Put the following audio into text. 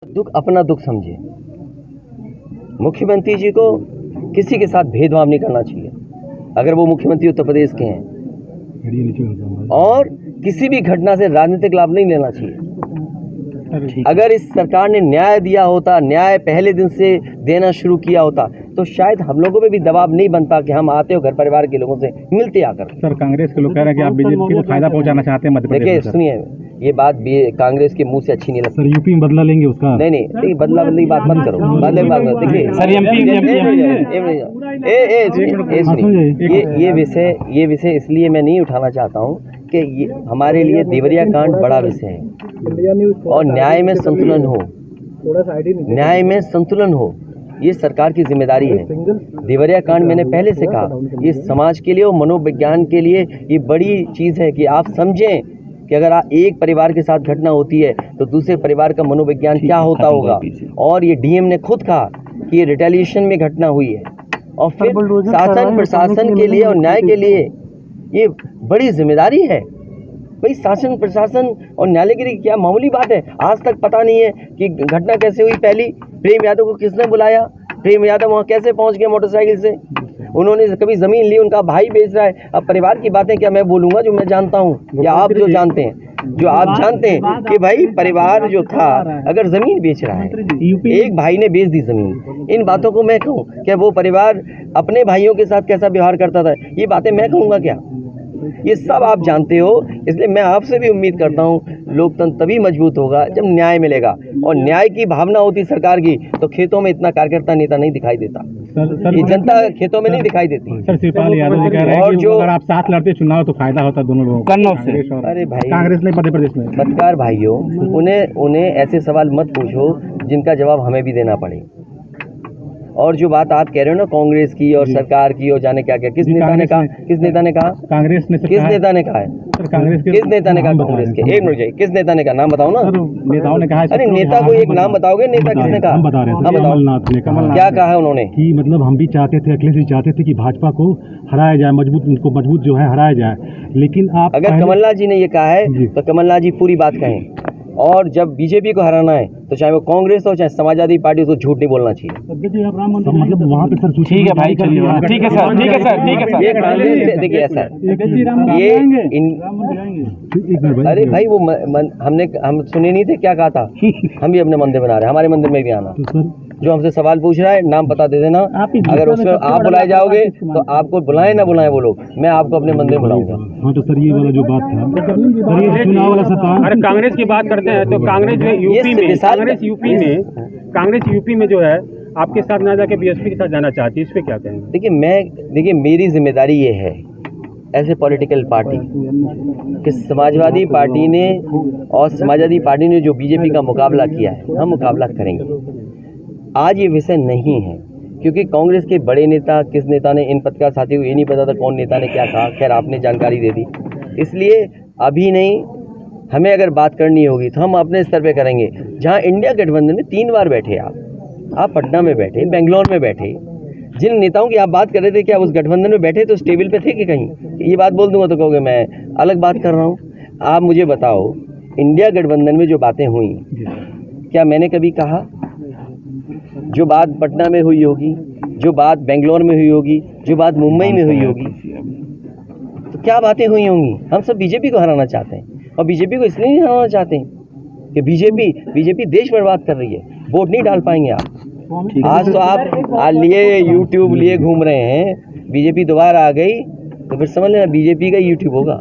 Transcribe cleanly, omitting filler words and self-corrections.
दुख अपना दुख समझे। मुख्यमंत्री जी को किसी के साथ भेदभाव नहीं करना चाहिए अगर वो मुख्यमंत्री उत्तर प्रदेश के हैं, और किसी भी घटना से राजनीतिक लाभ नहीं लेना चाहिए। अगर इस सरकार ने न्याय दिया होता, न्याय पहले दिन से देना शुरू किया होता, तो शायद हम लोगों पे भी दबाव नहीं बनता कि हम आते हो घर परिवार के लोगों से मिलते आकर। सर, कांग्रेस के लोग कह रहे हैं कि आप बीजेपी को फायदा पहुंचाना चाहते हैं मध्य प्रदेश। देखिए सुनिए, ये बात कांग्रेस के मुंह से अच्छी नहीं लगती। सर, यूपी में बदला लेंगे उसका? नहीं, बदला बदली बात मत करो, बदले की बात मत। देखिए सर, ये विषय इसलिए मैं नहीं उठाना चाहता हूँ कि ये हमारे लिए देवरिया कांड बड़ा विषय है और न्याय में संतुलन हो, न्याय में संतुलन हो, ये सरकार की जिम्मेदारी है। देवरिया कांड मैंने पहले से कहा, ये समाज के लिए और मनोविज्ञान के लिए ये बड़ी चीज़ है कि आप समझें कि अगर एक परिवार के साथ घटना होती है तो दूसरे परिवार का मनोविज्ञान क्या होता होगा। और ये डीएम ने खुद कहा कि ये रिटेलिएशन में घटना हुई है, और फिर शासन प्रशासन के लिए और न्याय के लिए ये बड़ी जिम्मेदारी है। भाई शासन प्रशासन और न्यायालय के लिए क्या मामूली बात है। आज तक पता नहीं है कि घटना कैसे हुई। पहली, प्रेम यादव को किसने बुलाया, प्रेम यादव वहाँ कैसे पहुँच गया मोटरसाइकिल से, उन्होंने कभी ज़मीन ली, उनका भाई बेच रहा है। अब परिवार की बातें क्या मैं बोलूँगा जो मैं जानता हूँ या आप जो जानते हैं, आप जानते हैं कि भाई परिवार जो था अगर ज़मीन बेच रहा है, एक भाई ने बेच दी ज़मीन, इन बातों को मैं कहूँ क्या वो परिवार अपने भाइयों के साथ कैसा व्यवहार करता था, ये बातें मैं कहूँगा क्या? ये सब आप जानते हो। इसलिए मैं आपसे भी उम्मीद करता हूँ लोकतंत्र तभी मजबूत होगा जब न्याय मिलेगा, और न्याय की भावना होती सरकार की तो खेतों में इतना कार्यकर्ता नेता नहीं दिखाई देता। ये जनता खेतों में नहीं दिखाई देती। सर, शिवपाल यादव जी कह रहे हैं कि अगर आप साथ लड़ते चुनाव तो फायदा होता दोनों लोगों को। अरे भाई, कांग्रेस ने मध्य प्रदेश में पत्रकार भाइयों, उन्हें ऐसे सवाल मत पूछो जिनका जवाब हमें भी देना पड़े। और जो बात आप कह रहे हो ना कांग्रेस की और सरकार की और जाने क्या क्या, किस नेता ने कहा? कांग्रेस ने किस नेता ने कहा है? किस नेता ने कहा कांग्रेस के? एक मिनट जाइए, किस नेता ने कहा? नाम बताओ ना। नेताओं ने कहा। अरे नेता को एक नाम बताओगे? नेता किसने कहा? हम बता रहे थे। कमलनाथ ने कहा। क्या कहा है उन्होंने? कि मतलब हम भी चाहते थे, अखिलेश जी चाहते थे कि भाजपा को हराया जाए, उनको मजबूत जो है हराया जाए। लेकिन आप अगर कमलनाथ जी ने ये कहा है तो कमलनाथ जी पूरी बात कहें, और जब बीजेपी को हराना है तो चाहे वो कांग्रेस हो चाहे समाजवादी पार्टी, उसको झूठ नहीं बोलना चाहिए। मतलब वहाँ पे सर ठीक है भाई, चलिए ठीक है सर। ये कांग्रेस से देखिए ऐसा है, ये अरे भाई वो हम सुने नहीं थे क्या कहा था? हम भी अपने मंदिर बना रहे हैं, हमारे मंदिर में भी आना। जो हमसे सवाल पूछ रहा है नाम पता दे देना, अगर उसमें आप बुलाए जाओगे तो आपको बुलाए ना बुलाए वो लोग, मैं आपको अपने मंदिर बुलाऊंगा। हाँ तो सर, ये वाला जो बात था, चुनाव वाला सर, अरे कांग्रेस की बात करते हैं तो कांग्रेस यूपी में जो है आपके साथ ना जाके बीएसपी के साथ जाना चाहती है, इस पे क्या कहेंगे? देखिए मेरी जिम्मेदारी ये है ऐसे पॉलिटिकल पार्टी कि समाजवादी पार्टी ने जो बीजेपी का मुकाबला किया है, हम मुकाबला करेंगे। आज ये विषय नहीं है क्योंकि कांग्रेस के बड़े नेता, किस नेता ने, इन पत्रकार साथियों को ये नहीं पता था कौन नेता ने क्या कहा, खैर आपने जानकारी दे दी। इसलिए अभी नहीं, हमें अगर बात करनी होगी तो हम अपने स्तर पे करेंगे। जहां इंडिया गठबंधन में 3 बार बैठे आप पटना में बैठे, बेंगलोर में बैठे, जिन नेताओं की आप बात कर रहे थे कि आप उस गठबंधन में बैठे तो उस टेबल पे थे कि कहीं? ये बात बोल दूंगा तो कहोगे मैं अलग बात कर रहा हूँ। आप मुझे बताओ, इंडिया गठबंधन में जो बातें हुई, क्या मैंने कभी कहा जो बात पटना में हुई होगी, जो बात बेंगलोर में हुई होगी, जो बात मुंबई में हुई होगी, तो क्या बातें हुई होंगी? हम सब बीजेपी को हराना चाहते हैं, और बीजेपी को इसलिए नहीं हराना चाहते हैं कि बीजेपी देश बर्बाद कर रही है। वोट नहीं डाल पाएंगे आप। आज तो आप लिए यूट्यूब लिए घूम रहे हैं, बीजेपी दोबारा आ गई तो फिर समझ लेना बीजेपी का यूट्यूब होगा।